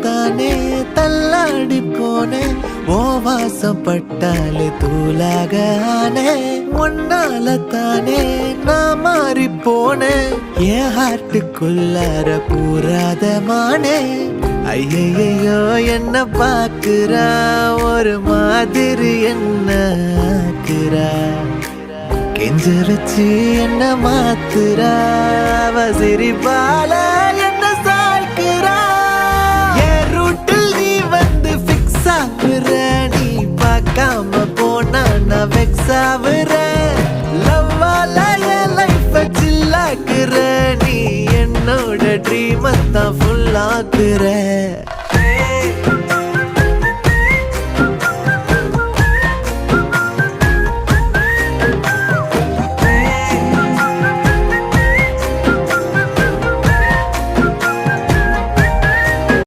தானே தள்ளாடி போனேன் ஓ வாசம் பட்டாலே தூளாக ஆனே உன்னால தானே நான் மாறி போனேன் என் ஹார்ட்டுக்குள்ளார கூறாத மானே ஐயையோ என்ன பாக்குறா ஒரு மாதிரி என்ன ஆக்குறா கெஞ்ச வச்சு என்ன மாத்துறா அவ சிரிப்பால என்ன சாய்க்கிறா என் ரூட்டில் நீ வந்து ஃபிக்ஸ் ஆகுற நீ பார்க்காம போனா நான் வெக்ஸ் ஆகுற லவ்வால என் லைஃப் சில்லாக்குற நீ என்னோட ட்ரீம் தான் ஃபுல் ஆக்குற